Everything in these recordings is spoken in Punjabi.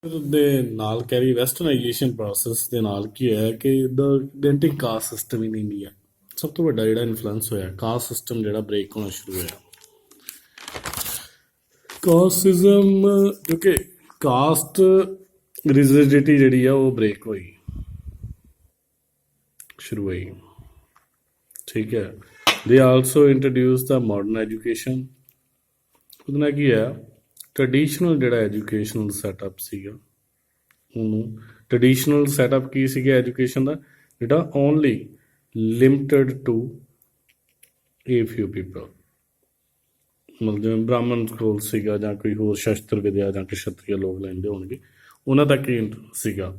ਦੇ ਨਾਲ ਕਹਿ ਰਹੀ ਵੈਸਟਰਨਾਈਜੇਸ਼ਨ ਪ੍ਰੋਸੈਸ ਦੇ ਨਾਲ ਕੀ ਹੋਇਆ ਕਿ the identity caste system in India ਸਭ ਤੋਂ ਵੱਡਾ ਜਿਹੜਾ ਇਨਫਲੂਐਂਸ ਹੋਇਆ ਕਾਸਟ ਸਿਸਟਮ ਜਿਹੜਾ ਬ੍ਰੇਕ ਹੋਣਾ ਸ਼ੁਰੂ ਹੋਇਆ। ਕਾਸਟਿਜ਼ਮ ਕਿਉਂਕਿ ਕਾਸਟ ਰਿਜਿਡਿਟੀ ਜਿਹੜੀ ਆ ਉਹ ਬ੍ਰੇਕ ਹੋਈ ਸ਼ੁਰੂ ਹੋਈ। ਠੀਕ ਹੈ। ਦੇ ਆਲਸੋ ਇੰਟਰੋਡਿਊਸ ਦਾ ਮਾਡਰਨ ਐਜੂਕੇਸ਼ਨ। ਉਹਦੇ ਨਾਲ ਕੀ ਆ ਟ੍ਰੈਡੀਸ਼ਨਲ ਜਿਹੜਾ ਐਜੂਕੇਸ਼ਨਲ ਸੈਟਅਪ ਸੀਗਾ ਉਹਨੂੰ ਟ੍ਰੈਡੀਸ਼ਨਲ ਸੈਟਅਪ ਕੀ ਸੀਗਾ ਐਜੂਕੇਸ਼ਨ ਦਾ ਜਿਹੜਾ only limited to a few people ਮਤਲਬ ਜਿਵੇਂ ਬ੍ਰਾਹਮਣ ਸਕੂਲ ਸੀਗਾ ਜਾਂ ਕੋਈ ਹੋਰ ਸ਼ਸਤਰ ਵਿਦਿਆ ਜਾਂ ਕਸ਼ਤਰੀਆ ਲੋਕ ਲੈਂਦੇ ਹੋਣਗੇ ਉਹਨਾਂ ਤੱਕ ਹੀ ਸੀਗਾ।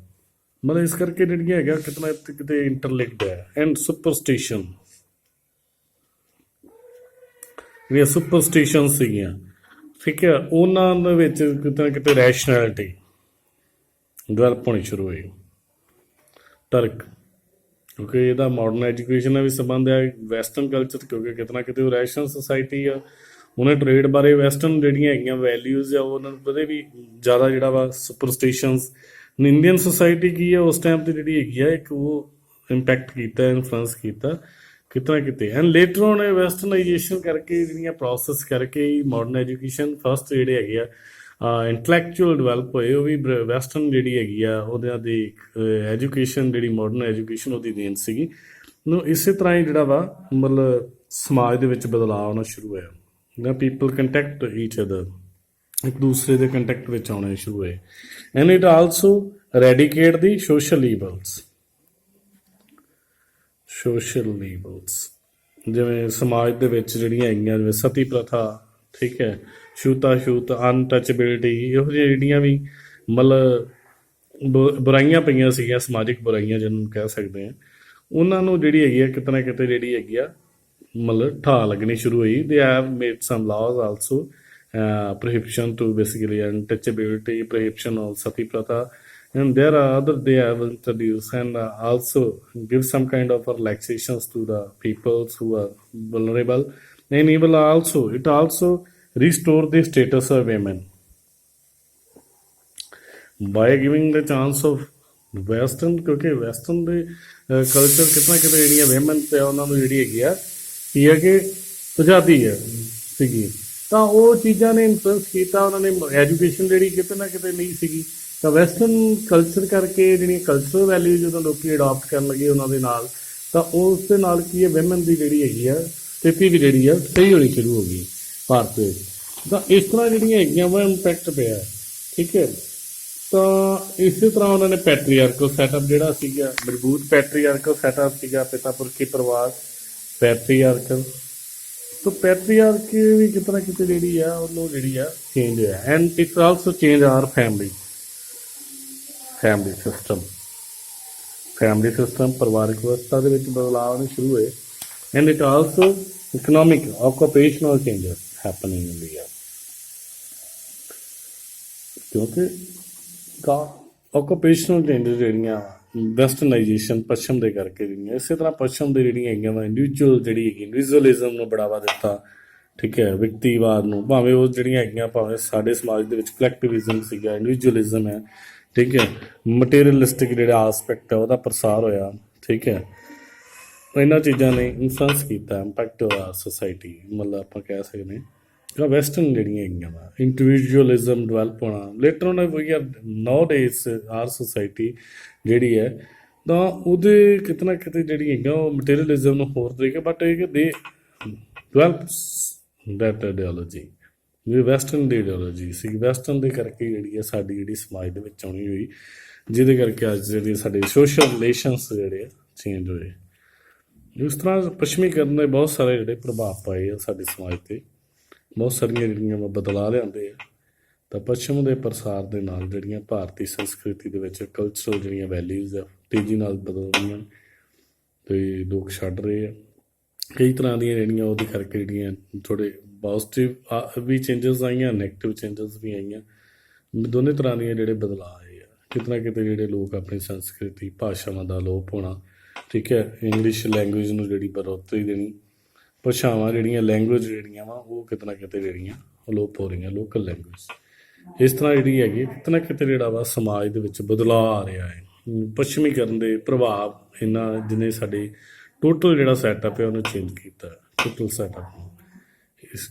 ਮਤਲਬ ਇਸ ਕਰਕੇ ਜਿਹੜੀਆਂ ਹੈਗਾ ਕਿਤੇ ਕਿਤੇ ਇੰਟਰਲਿੰਕਡ ਹੈ। ਐਂਡ ਸੁਪਰਸਟੀਸ਼ਨ ਜਿਹੜੀਆਂ ਸੁਪਰਸਟੀਸ਼ਨ ਸੀਗੀਆਂ ਠੀਕ ਹੈ ਉਹਨਾਂ ਦੇ ਵਿੱਚ ਕਿਤੇ ਨਾ ਕਿਤੇ ਰੈਸ਼ਨੈਲਿਟੀ ਡਿਵੈਲਪ ਹੋਣੀ ਸ਼ੁਰੂ ਹੋਈ। ਤਰਕ ਕਿਉਂਕਿ ਇਹਦਾ ਮਾਡਰਨ ਐਜੂਕੇਸ਼ਨ ਨਾਲ ਵੀ ਸੰਬੰਧ ਹੈ ਵੈਸਟਰਨ ਕਲਚਰ ਕਿਉਂਕਿ ਕਿਤੇ ਨਾ ਕਿਤੇ ਉਹ ਰੈਸ਼ਨਲ ਸੁਸਾਇਟੀ ਆ ਉਹਨੇ ਟਰੇਡ ਬਾਰੇ ਵੈਸਟਰਨ ਜਿਹੜੀਆਂ ਹੈਗੀਆਂ ਵੈਲਿਊਜ਼ ਆ ਉਹਨਾਂ ਨੂੰ ਕਦੇ ਵੀ ਜ਼ਿਆਦਾ ਜਿਹੜਾ ਵਾ ਸੁਪਰਸਟੀਸ਼ਨਸ ਇੰਡੀਅਨ ਸੁਸਾਇਟੀ ਕੀ ਆ ਉਸ ਟਾਈਮ 'ਤੇ ਜਿਹੜੀ ਹੈਗੀ ਆ ਇੱਕ ਉਹ ਇੰਪੈਕਟ ਕੀਤਾ ਇਨਫਲੂਐਂਸ ਕੀਤਾ ਕਿਤੇ ਨਾ ਕਿਤੇ। ਐਂਡ ਲੇਟਰ ਔਨ ਵੈਸਟਰਨਾਈਜੇਸ਼ਨ ਕਰਕੇ ਜਿਹੜੀਆਂ ਪ੍ਰੋਸੈਸ ਕਰਕੇ ਹੀ ਮਾਡਰਨ ਐਜੂਕੇਸ਼ਨ ਫਸਟ ਜਿਹੜੇ ਹੈਗੇ ਆ ਇੰਟਲੈਕਚੁਅਲ ਡਿਵੈਲਪ ਹੋਏ ਉਹ ਵੀ ਵੈਸਟਰਨ ਜਿਹੜੀ ਹੈਗੀ ਆ ਉਹਦੇ ਦੀ ਐਜੂਕੇਸ਼ਨ ਜਿਹੜੀ ਮਾਡਰਨ ਐਜੂਕੇਸ਼ਨ ਉਹਦੀ ਦੇਣ ਸੀਗੀ। ਨੂੰ ਇਸੇ ਤਰ੍ਹਾਂ ਹੀ ਜਿਹੜਾ ਵਾ ਮਤਲਬ ਸਮਾਜ ਦੇ ਵਿੱਚ ਬਦਲਾਅ ਆਉਣਾ ਸ਼ੁਰੂ ਹੋਇਆ ਨਾ ਪੀਪਲ ਕੰਟੈਕਟ ਈਚ ਅਦਰ ਇੱਕ ਦੂਸਰੇ ਦੇ ਕੰਟੈਕਟ ਵਿੱਚ ਆਉਣੇ ਸ਼ੁਰੂ ਹੋਏ। And it also ਰੈਡੀਕੇਟ the social ਈਵਲਸ ਜਿਵੇਂ ਸਮਾਜ ਦੇ ਵਿੱਚ ਜਿਹੜੀਆਂ ਹੈਗੀਆਂ ਜਿਵੇਂ ਸਤੀ ਪ੍ਰਥਾ ਠੀਕ ਹੈ ਛੂਤ ਅਨਟੱਚੇਬਿਲਿਟੀ ਇਹੋ ਜਿਹੀਆਂ ਜਿਹੜੀਆਂ ਵੀ ਮਤਲਬ ਬੁਰਾਈਆਂ ਪਈਆਂ ਸੀਗੀਆਂ ਸਮਾਜਿਕ ਬੁਰਾਈਆਂ ਜਿਹਨੂੰ ਕਹਿ ਸਕਦੇ ਹਾਂ ਉਹਨਾਂ ਨੂੰ ਜਿਹੜੀ ਹੈਗੀ ਆ ਕਿਤੇ ਨਾ ਕਿਤੇ ਜਿਹੜੀ ਹੈਗੀ ਆ ਮਤਲਬ ਠਾ ਲੱਗਣੀ ਸ਼ੁਰੂ ਹੋਈ। They have made some laws also prohibition to basically untouchability prohibition of sati pratha and there are other they have introduced and also give some kind of relaxations to the peoples who are vulnerable and it also restore the status of women by giving the chance of western ਕਿਉਂਕਿ ਵੈਸਟਰਨ ਦੇ ਕਲਚਰ ਕਿਤਨਾ ਕਿਤੇ ਜਿਹੜੀਆਂ ਵੈਮਨ ਤੇ ਉਹਨਾਂ ਨੂੰ ਜਿਹੜੀ ਹੈਗੀ ਆ ਕੀ ਹੈ ਕਿ ਆਜ਼ਾਦੀ ਹੈ ਸੀਗੀ ਤਾਂ ਉਹ ਚੀਜ਼ਾਂ ਨੇ ਇਨਫਲੂਐਂਸ ਕੀਤਾ ਉਹਨਾਂ ਨੇ ਐਜੂਕੇਸ਼ਨ ਜਿਹੜੀ ਕਿਤੇ ਨਾ ਕਿਤੇ ਨਹੀਂ ਸੀਗੀ ਤਾਂ ਵੈਸਟਰਨ ਕਲਚਰ ਕਰਕੇ ਜਿਹੜੀਆਂ ਕਲਚਰਲ ਵੈਲਿਊ ਜਦੋਂ ਲੋਕੀ ਅਡਾਪਟ ਕਰਨ ਲੱਗੇ ਉਹਨਾਂ ਦੇ ਨਾਲ ਤਾਂ ਉਸ ਦੇ ਨਾਲ ਕੀ ਹੈ ਵੈਮਨ ਦੀ ਜਿਹੜੀ ਹੈਗੀ ਆ ਸਥਿਤੀ ਵੀ ਜਿਹੜੀ ਆ ਸਹੀ ਹੋਣੀ ਸ਼ੁਰੂ ਹੋ ਗਈ ਭਾਰਤ ਵਿੱਚ। ਤਾਂ ਇਸ ਤਰ੍ਹਾਂ ਜਿਹੜੀਆਂ ਹੈਗੀਆਂ ਵਾ ਇੰਪੈਕਟ ਪਿਆ ਠੀਕ ਹੈ। ਤਾਂ ਇਸੇ ਤਰ੍ਹਾਂ ਉਹਨਾਂ ਨੇ ਪੈਟਰੀਆਰਕਲ ਸੈਟਅਪ ਜਿਹੜਾ ਸੀਗਾ ਮਜ਼ਬੂਤ ਪੈਟਰੀਆਰਕਲ ਸੈਟਅਪ ਸੀਗਾ ਪਿਤਾ ਪੁਰਖੀ ਪਰਿਵਾਰ ਪੈਟਰੀਆਰਕਲ ਤਾਂ ਪੈਟਰੀਆਰਕੀ ਵੀ ਕਿਤੇ ਨਾ ਕਿਤੇ ਜਿਹੜੀ ਆ ਉਹਨੂੰ ਜਿਹੜੀ ਆ ਚੇਂਜ ਹੋਇਆ। And it also change our family system ਪਰਿਵਾਰਕ ਵਿਵਸਥਾ ਦੇ ਵਿੱਚ ਬਦਲਾਅ ਆਉਣੇ ਸ਼ੁਰੂ ਹੋਏ। And it also economic occupational changes happening in India ਕਿਉਂਕਿ ਆਕੂਪੇਸ਼ਨਲ ਚੇਂਜਸ ਜਿਹੜੀਆਂ ਵੈਸਟਰਨਾਈਜੇਸ਼ਨ ਪੱਛਮ ਦੇ ਕਰਕੇ ਜਿਹੜੀਆਂ ਇਸੇ ਤਰ੍ਹਾਂ ਪੱਛਮ ਦੇ ਜਿਹੜੀਆਂ ਹੈਗੀਆਂ ਵਾ ਇੰਡੀਵਿਜੂਅਲ ਜਿਹੜੀ ਹੈਗੀ ਇੰਡੀਵਿਜੂਅਲਿਜ਼ਮ ਨੂੰ ਬੜਾਵਾ ਦਿੱਤਾ ਠੀਕ ਹੈ ਵਿਅਕਤੀਵਾਦ ਨੂੰ ਭਾਵੇਂ ਉਹ ਜਿਹੜੀਆਂ ਹੈਗੀਆਂ ਭਾਵੇਂ ਸਾਡੇ ਸਮਾਜ ਦੇ ਵਿੱਚ ਕਲੈਕਟਿਵਿਜ਼ਮ ਸੀਗਾ ਇੰਡੀਵਿਜੂਅਲਿਜ਼ਮ ਹੈ ਠੀਕ ਹੈ ਮਟੀਰੀਅਲਿਸਟਿਕ ਜਿਹੜਾ ਆਸਪੈਕਟ ਹੈ ਉਹਦਾ ਪ੍ਰਸਾਰ ਹੋਇਆ ਠੀਕ ਹੈ। ਇਹਨਾਂ ਚੀਜ਼ਾਂ ਨੇ ਇਨਫਲੂਐਂਸ ਕੀਤਾ ਇੰਪੈਕਟ ਹੋਇਆ ਸੋਸਾਇਟੀ ਮਤਲਬ ਆਪਾਂ ਕਹਿ ਸਕਦੇ ਹਾਂ ਵੈਸਟਰਨ ਜਿਹੜੀਆਂ ਹੈਗੀਆਂ ਵਾ ਇੰਡੀਵਿਜੂਅਲਿਜ਼ਮ ਡਿਵੈਲਪ ਹੋਣਾ later on we are nowadays our society ਜਿਹੜੀ ਹੈ ਤਾਂ ਉਹਦੇ ਕਿਤੇ ਨਾ ਕਿਤੇ ਜਿਹੜੀ ਹੈਗਾ ਉਹ ਮਟੀਰੀਅਲਿਜ਼ਮ ਨੂੰ ਹੋਰ ਤਰੀਕੇ ਬਟ ਇਹ ਕਿ ਦੇ ਡਿਵੈਲਪਸ that ideology we western the ideology C western ਦੇ ਕਰਕੇ ਜਿਹੜੀ ਹੈ ਸਾਡੀ ਜਿਹੜੀ ਸਮਾਜ ਦੇ ਵਿੱਚ ਆਉਣੀ ਹੋਈ ਜਿਹਦੇ ਕਰਕੇ ਅੱਜ ਜਿਹੜੀ ਸਾਡੇ ਸੋਸ਼ਲ ਰਿਲੇਸ਼ਨਸ ਜਿਹੜੇ ਆ ਚੇਂਜ ਹੋਏ। ਇਸ ਤਰ੍ਹਾਂ ਪੱਛਮੀਕਰਨ ਦੇ ਬਹੁਤ ਸਾਰੇ ਜਿਹੜੇ ਪ੍ਰਭਾਵ ਪਾਏ ਆ ਸਾਡੇ ਸਮਾਜ 'ਤੇ ਬਹੁਤ ਸਾਰੀਆਂ ਜਿਹੜੀਆਂ ਬਦਲਾਅ ਲਿਆਉਂਦੇ ਆ ਤਾਂ ਪੱਛਮ ਦੇ ਪ੍ਰਸਾਰ ਦੇ ਨਾਲ ਜਿਹੜੀਆਂ ਭਾਰਤੀ ਸੰਸਕ੍ਰਿਤੀ ਦੇ ਵਿੱਚ ਕਲਚਰਲ ਜਿਹੜੀਆਂ ਵੈਲਿਊਜ਼ ਆ ਤੇਜ਼ੀ ਨਾਲ ਬਦਲ ਰਹੀਆਂ ਅਤੇ ਲੋਕ ਛੱਡ ਰਹੇ ਆ ਕਈ ਤਰ੍ਹਾਂ ਦੀਆਂ ਜਿਹੜੀਆਂ ਉਹਦੇ ਕਰਕੇ ਜਿਹੜੀਆਂ ਥੋੜ੍ਹੇ ਪੋਜ਼ੀਟਿਵ ਵੀ ਚੇਂਜਸ ਆਈਆਂ ਨੈਗੇਟਿਵ ਚੇਂਜਸ ਵੀ ਆਈਆਂ ਦੋਨੇ ਤਰ੍ਹਾਂ ਦੀਆਂ ਜਿਹੜੇ ਬਦਲਾਅ ਆਏ ਆ ਕਿਤੇ ਨਾ ਕਿਤੇ ਜਿਹੜੇ ਲੋਕ ਆਪਣੀ ਸੰਸਕ੍ਰਿਤੀ ਭਾਸ਼ਾਵਾਂ ਦਾ ਅਲੋਪ ਹੋਣਾ ਠੀਕ ਹੈ ਇੰਗਲਿਸ਼ ਲੈਂਗੁਏਜ ਨੂੰ ਜਿਹੜੀ ਬੜੋਤਰੀ ਦੇਣੀ ਭਾਸ਼ਾਵਾਂ ਜਿਹੜੀਆਂ ਲੈਂਗੁਏਜ ਜਿਹੜੀਆਂ ਵਾ ਉਹ ਕਿਤੇ ਨਾ ਕਿਤੇ ਜਿਹੜੀਆਂ ਅਲੋਪ ਹੋ ਰਹੀਆਂ ਲੋਕਲ ਲੈਂਗੁਏਜ ਇਸ ਤਰ੍ਹਾਂ ਜਿਹੜੀ ਹੈਗੀ ਕਿਤੇ ਨਾ ਕਿਤੇ ਜਿਹੜਾ ਵਾ ਸਮਾਜ ਦੇ ਵਿੱਚ ਬਦਲਾਅ ਆ ਰਿਹਾ ਹੈ। ਪੱਛਮੀਕਰਨ ਦੇ ਪ੍ਰਭਾਵ ਇਹਨਾਂ ਜਿਹਨੇ ਸਾਡੇ ਟੋਟਲ ਜਿਹੜਾ ਸੈਟਅਪ ਹੈ ਉਹਨੂੰ ਚੇਂਜ ਕੀਤਾ, ਟੋਟਲ ਸੈਟਅਪ ਇਸ